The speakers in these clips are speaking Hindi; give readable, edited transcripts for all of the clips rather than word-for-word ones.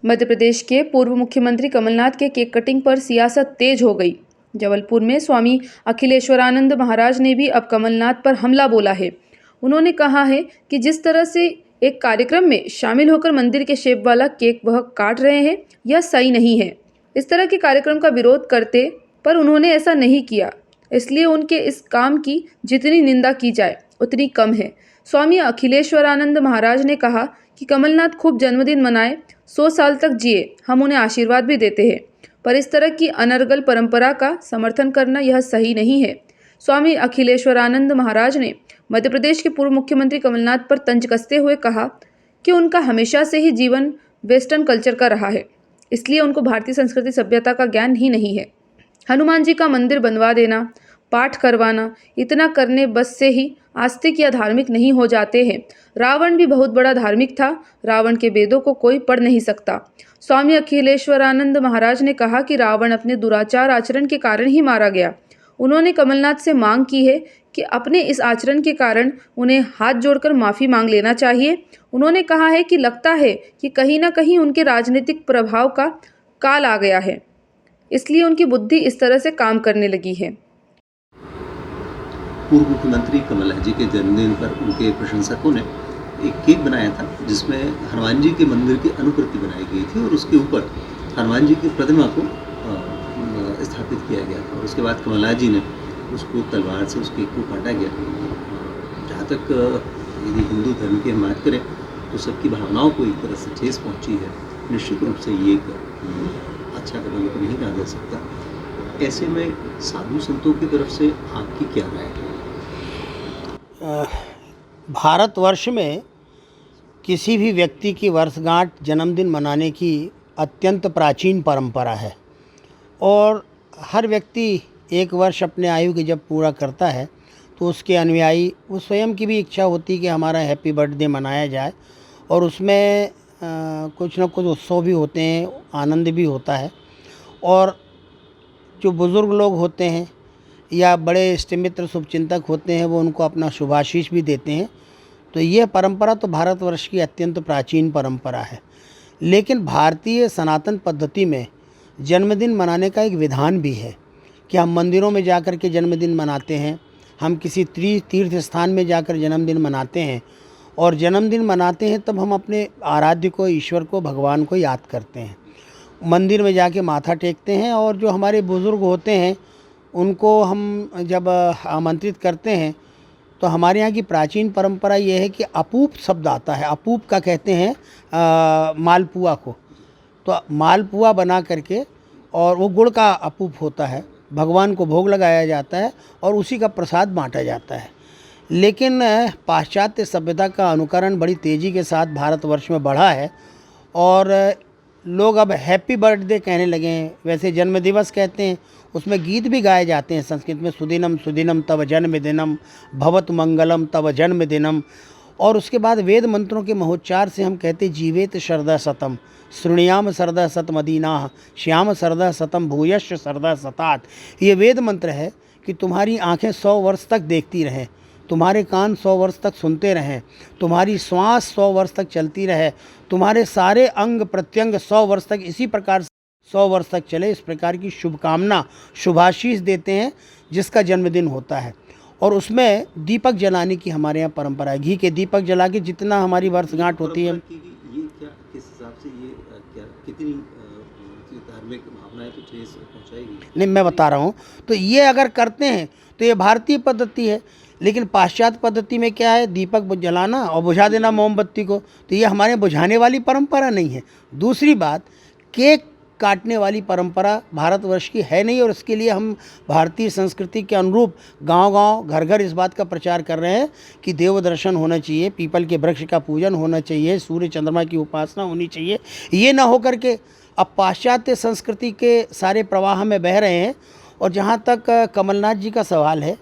मध्य प्रदेश के पूर्व मुख्यमंत्री कमलनाथ के केक कटिंग पर सियासत तेज हो गई। जबलपुर में स्वामी अखिलेश्वरानंद महाराज ने भी अब कमलनाथ पर हमला बोला है। उन्होंने कहा है कि जिस तरह से एक कार्यक्रम में शामिल होकर मंदिर के शेप वाला केक वह काट रहे हैं, यह सही नहीं है। इस तरह के कार्यक्रम का विरोध करते पर उन्होंने ऐसा नहीं किया, इसलिए उनके इस काम की जितनी निंदा की जाए उतनी कम है। स्वामी अखिलेश्वरानंद महाराज ने कहा कि कमलनाथ खूब जन्मदिन मनाए, 100 साल तक जिए, हम उन्हें आशीर्वाद भी देते हैं, पर इस तरह की अनर्गल परंपरा का समर्थन करना यह सही नहीं है। स्वामी अखिलेश्वरानंद महाराज ने मध्य प्रदेश के पूर्व मुख्यमंत्री कमलनाथ पर तंज कसते हुए कहा कि उनका हमेशा से ही जीवन वेस्टर्न कल्चर का रहा है, इसलिए उनको भारतीय संस्कृति सभ्यता का ज्ञान ही नहीं है। हनुमान जी का मंदिर बनवा देना, पाठ करवाना, इतना करने बस से ही आस्तिक या धार्मिक नहीं हो जाते हैं। रावण भी बहुत बड़ा धार्मिक था, रावण के वेदों को कोई पढ़ नहीं सकता। स्वामी अखिलेश्वरानंद महाराज ने कहा कि रावण अपने दुराचार आचरण के कारण ही मारा गया। उन्होंने कमलनाथ से मांग की है कि अपने इस आचरण के कारण उन्हें हाथ जोड़कर माफ़ी मांग लेना चाहिए। उन्होंने कहा है कि लगता है कि कहीं ना कहीं उनके राजनीतिक प्रभाव का काल आ गया है, इसलिए उनकी बुद्धि इस तरह से काम करने लगी है। पूर्व मुख्यमंत्री कमलनाथ जी के जन्मदिन पर उनके प्रशंसकों ने एक केक बनाया था जिसमें हनुमान जी के मंदिर की अनुकृति बनाई गई थी और उसके ऊपर हनुमान जी की प्रतिमा को स्थापित किया गया था। और उसके बाद कमलनाथ जी ने उसको तलवार से उस केक को काटा गया। जहाँ तक यदि हिंदू धर्म की हम बात करें तो सबकी भावनाओं को एक तरह से ठेस पहुँची है। निश्चित रूप से ये एक अच्छा कदम तो नहीं कहा जा सकता। ऐसे में साधु संतों की तरफ से आपकी क्या राय है? भारतवर्ष में किसी भी व्यक्ति की वर्षगांठ जन्मदिन मनाने की अत्यंत प्राचीन परंपरा है और हर व्यक्ति एक वर्ष अपने आयु के जब पूरा करता है तो उसके अनुयायी वो स्वयं की भी इच्छा होती है कि हमारा हैप्पी बर्थडे मनाया जाए और उसमें कुछ न कुछ उत्सव भी होते हैं, आनंद भी होता है। और जो बुज़ुर्ग लोग होते हैं या बड़े इष्टमित्र शुभचिंतक होते हैं वो उनको अपना शुभाशीष भी देते हैं। तो ये परंपरा तो भारतवर्ष की अत्यंत प्राचीन परंपरा है, लेकिन भारतीय सनातन पद्धति में जन्मदिन मनाने का एक विधान भी है कि हम मंदिरों में जाकर के जन्मदिन मनाते हैं, हम किसी तीर्थ स्थान में जाकर जन्मदिन मनाते हैं और जन्मदिन मनाते हैं तब हम अपने आराध्य को, ईश्वर को, भगवान को याद करते हैं। मंदिर में जाके माथा टेकते हैं और जो हमारे बुज़ुर्ग होते हैं उनको हम जब आमंत्रित करते हैं तो हमारे यहाँ की प्राचीन परंपरा ये है कि अपूप शब्द आता है। अपूप का कहते हैं मालपुआ को। तो मालपुआ बना करके और वो गुड़ का अपूप होता है, भगवान को भोग लगाया जाता है और उसी का प्रसाद बांटा जाता है। लेकिन पाश्चात्य सभ्यता का अनुकरण बड़ी तेज़ी के साथ भारतवर्ष में बढ़ा है और लोग अब हैप्पी बर्थडे कहने लगे हैं। वैसे जन्मदिवस कहते हैं, उसमें गीत भी गाए जाते हैं संस्कृत में, सुदिनम सुदिनम तव जन्मदिनम भवतु मंगलम तव जन्मदिनम। और उसके बाद वेद मंत्रों के महोच्चार से हम कहते जीवेत शरदा सतम, श्रृणयाम सरदा सतमदीना, श्याम सरदा सतम भूयश्च सरदा सतात। ये वेद मंत्र है कि तुम्हारी आंखें 100 वर्ष तक देखती रहें, तुम्हारे कान 100 वर्ष तक सुनते रहें, तुम्हारी श्वास 100 वर्ष तक चलती रहे, तुम्हारे सारे अंग प्रत्यंग 100 वर्ष तक इसी प्रकार 100 वर्ष तक चले। इस प्रकार की शुभकामना, शुभाशीष देते हैं जिसका जन्मदिन होता है। और उसमें दीपक जलाने की हमारे यहाँ परंपरा है। घी के दीपक जला के जितना हमारी वर्षगांठ होती है। ये क्या किस हिसाब से ये क्या कितनी धार्मिक भावनाएं तो ठेस पहुंचाएगी? नहीं, मैं बता रहा हूँ। तो ये अगर करते हैं तो ये भारतीय पद्धति है, लेकिन पाश्चात्य पद्धति में क्या है, दीपक जलाना और बुझा देना मोमबत्ती को। तो ये हमारे बुझाने वाली परंपरा नहीं है। दूसरी बात, केक काटने वाली परंपरा भारतवर्ष की है नहीं और इसके लिए हम भारतीय संस्कृति के अनुरूप गांव-गांव, घर-घर इस बात का प्रचार कर रहे हैं कि देव दर्शन होना चाहिए, पीपल के वृक्ष का पूजन होना चाहिए, सूर्य चंद्रमा की उपासना होनी चाहिए। ये ना हो करके अब पाश्चात्य संस्कृति के सारे प्रवाह में बह रहे हैं। और जहाँ तक कमलनाथ जी का सवाल है,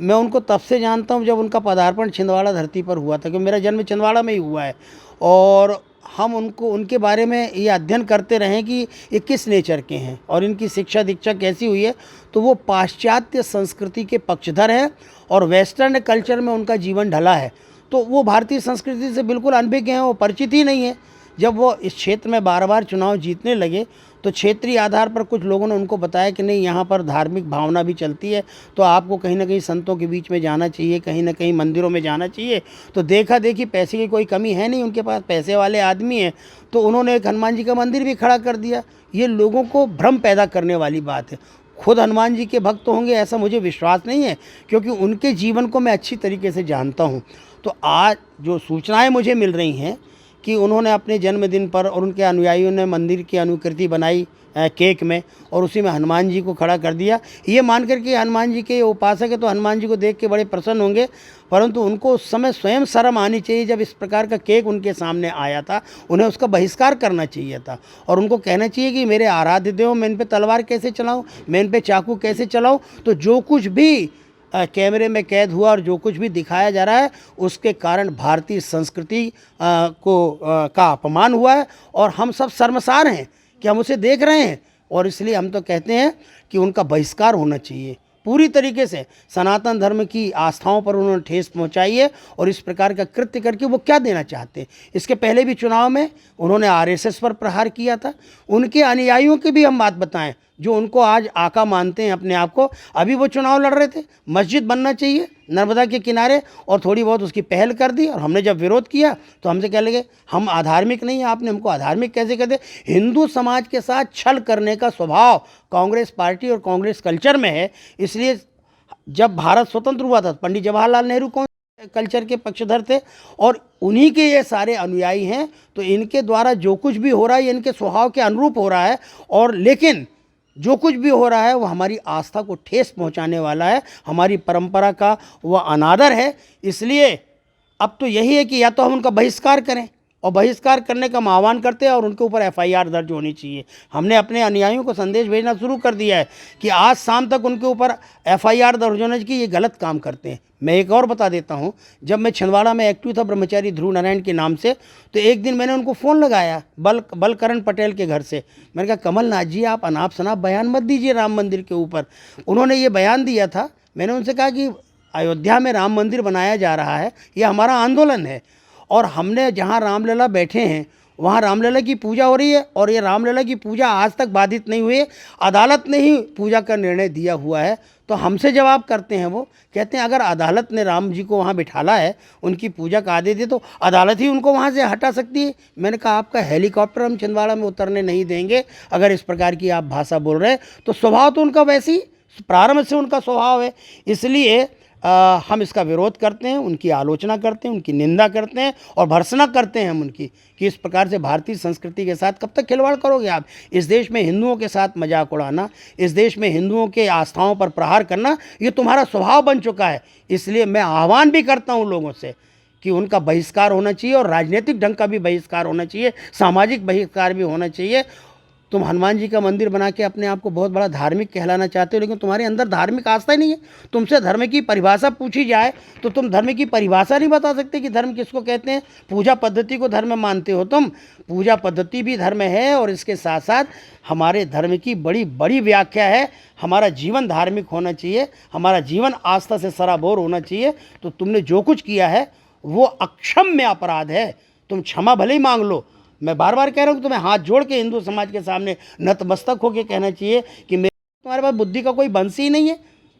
मैं उनको तब से जानता हूँ जब उनका पदार्पण छिंदवाड़ा धरती पर हुआ था, क्योंकि मेरा जन्म छिंदवाड़ा में ही हुआ है। और हम उनके बारे में ये अध्ययन करते रहें कि ये किस नेचर के हैं और इनकी शिक्षा दीक्षा कैसी हुई है। तो वो पाश्चात्य संस्कृति के पक्षधर हैं और वेस्टर्न कल्चर में उनका जीवन ढला है। तो वो भारतीय संस्कृति से बिल्कुल अनभिज्ञ हैं, वो परिचित ही नहीं है। जब वो इस क्षेत्र में बार बार चुनाव जीतने लगे तो क्षेत्रीय आधार पर कुछ लोगों ने उनको बताया कि नहीं, यहाँ पर धार्मिक भावना भी चलती है, तो आपको कहीं ना कहीं संतों के बीच में जाना चाहिए, कहीं ना कहीं मंदिरों में जाना चाहिए। तो देखा देखी, पैसे की कोई कमी है नहीं, उनके पास पैसे वाले आदमी हैं, तो उन्होंने एक हनुमान जी का मंदिर भी खड़ा कर दिया। ये लोगों को भ्रम पैदा करने वाली बात है। खुद हनुमान जी के भक्त होंगे ऐसा मुझे विश्वास नहीं है, क्योंकि उनके जीवन को मैं अच्छी तरीके से जानता हूँ। तो आज जो सूचनाएं मुझे मिल रही हैं कि उन्होंने अपने जन्मदिन पर और उनके अनुयायियों ने मंदिर की अनुकृति बनाई केक में, और उसी में हनुमान जी को खड़ा कर दिया, ये मान कर के हनुमान जी के उपासक है तो हनुमान जी को देख के बड़े प्रसन्न होंगे, परंतु उनको उस समय स्वयं शर्म आनी चाहिए। जब इस प्रकार का केक उनके सामने आया था, उन्हें उसका बहिष्कार करना चाहिए था, और उनको कहना चाहिए कि मेरे आराध्य देव, मैं इन पर तलवार कैसे चलाऊँ, मैं इन पर चाकू कैसे चलाऊँ। तो जो कुछ भी कैमरे में कैद हुआ और जो कुछ भी दिखाया जा रहा है, उसके कारण भारतीय संस्कृति का अपमान हुआ है, और हम सब शर्मसार हैं कि हम उसे देख रहे हैं। और इसलिए हम तो कहते हैं कि उनका बहिष्कार होना चाहिए पूरी तरीके से। सनातन धर्म की आस्थाओं पर उन्होंने ठेस पहुंचाई है, और इस प्रकार का कृत्य करके वो क्या देना चाहते हैं। इसके पहले भी चुनाव में उन्होंने आरएसएस पर प्रहार किया था। उनके अनुयायियों की भी हम बात बताएं, जो उनको आज आका मानते हैं अपने आप को, अभी वो चुनाव लड़ रहे थे। मस्जिद बनना चाहिए नर्मदा के किनारे, और थोड़ी बहुत उसकी पहल कर दी, और हमने जब विरोध किया तो हमसे कह लगे हम अधार्मिक नहीं हैं, आपने हमको अधार्मिक कैसे कर दे। हिंदू समाज के साथ छल करने का स्वभाव कांग्रेस पार्टी और कांग्रेस कल्चर में है। इसलिए जब भारत स्वतंत्र हुआ था, पंडित जवाहरलाल नेहरू कौन कल्चर के पक्षधर थे, और उन्हीं के ये सारे अनुयायी हैं। तो इनके द्वारा जो कुछ भी हो रहा है, ये इनके स्वभाव के अनुरूप हो रहा है, और लेकिन जो कुछ भी हो रहा है वो हमारी आस्था को ठेस पहुंचाने वाला है, हमारी परंपरा का वह अनादर है। इसलिए अब तो यही है कि या तो हम उनका बहिष्कार करें, और बहिष्कार करने का हम आह्वान करते हैं, और उनके ऊपर एफआईआर दर्ज होनी चाहिए। हमने अपने अनुयायियों को संदेश भेजना शुरू कर दिया है कि आज शाम तक उनके ऊपर एफआईआर दर्ज होने की, ये गलत काम करते हैं। मैं एक और बता देता हूँ, जब मैं छिंदवाड़ा में एक्टिव था ब्रह्मचारी ध्रुव नारायण के नाम से, तो एक दिन मैंने उनको फ़ोन लगाया बलकरण पटेल के घर से। मैंने कहा कमलनाथ जी, आप अनाप शनाप बयान मत दीजिए राम मंदिर के ऊपर। उन्होंने ये बयान दिया था। मैंने उनसे कहा कि अयोध्या में राम मंदिर बनाया जा रहा है, ये हमारा आंदोलन है, और हमने जहाँ रामलला बैठे हैं वहाँ रामलला की पूजा हो रही है, और ये रामलला की पूजा आज तक बाधित नहीं हुई है। अदालत ने ही पूजा का निर्णय दिया हुआ है। तो हमसे जवाब करते हैं, वो कहते हैं अगर अदालत ने राम जी को वहाँ बिठाला है, उनकी पूजा का आदेश दे, तो अदालत ही उनको वहाँ से हटा सकती है। मैंने कहा आपका हेलीकॉप्टर हम छिंदवाड़ा में उतरने नहीं देंगे अगर इस प्रकार की आप भाषा बोल रहे हैं। तो स्वभाव तो उनका वैसे ही प्रारंभ से उनका स्वभाव है। इसलिए हम इसका विरोध करते हैं, उनकी आलोचना करते हैं, उनकी निंदा करते हैं, और भर्त्सना करते हैं हम उनकी कि इस प्रकार से भारतीय संस्कृति के साथ कब तक खिलवाड़ करोगे आप। इस देश में हिंदुओं के साथ मजाक उड़ाना, इस देश में हिंदुओं के आस्थाओं पर प्रहार करना, ये तुम्हारा स्वभाव बन चुका है। इसलिए मैं आह्वान भी करता हूँ लोगों से कि उनका बहिष्कार होना चाहिए, और राजनीतिक ढंग का भी बहिष्कार होना चाहिए, सामाजिक बहिष्कार भी होना चाहिए। तुम हनुमान जी का मंदिर बना के अपने आप को बहुत बड़ा धार्मिक कहलाना चाहते हो, लेकिन तुम्हारे अंदर धार्मिक आस्था ही नहीं है। तुमसे धर्म की परिभाषा पूछी जाए तो तुम धर्म की परिभाषा नहीं बता सकते कि धर्म किसको कहते हैं। पूजा पद्धति को धर्म मानते हो तुम, पूजा पद्धति भी धर्म है, और इसके साथ साथ हमारे धर्म की बड़ी बड़ी व्याख्या है। हमारा जीवन धार्मिक होना चाहिए, हमारा जीवन आस्था से सराबोर होना चाहिए। तो तुमने जो कुछ किया है वो अक्षम्य अपराध है, तुम क्षमा भले ही मांग लो। मैं बार बार कह रहा हूँ कि तुम्हें हाथ जोड़ के हिंदू समाज के सामने नतमस्तक होकर कहना चाहिए कि तुम्हारे पास बुद्धि का कोई बंस ही नहीं है,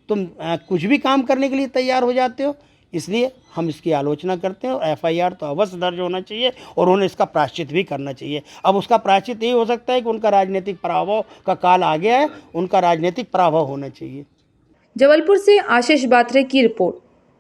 तुम कुछ भी काम करने के लिए तैयार हो जाते हो। इसलिए हम इसकी आलोचना करते हैं, और एफआईआर तो अवश्य दर्ज होना चाहिए, और उन्हें इसका प्रायश्चित भी करना चाहिए। अब उसका प्रायश्चित यही हो सकता है कि उनका राजनीतिक पराभव का काल आ गया है, उनका राजनीतिक पराभव होना चाहिए। जबलपुर से आशीष बात्रे की रिपोर्ट।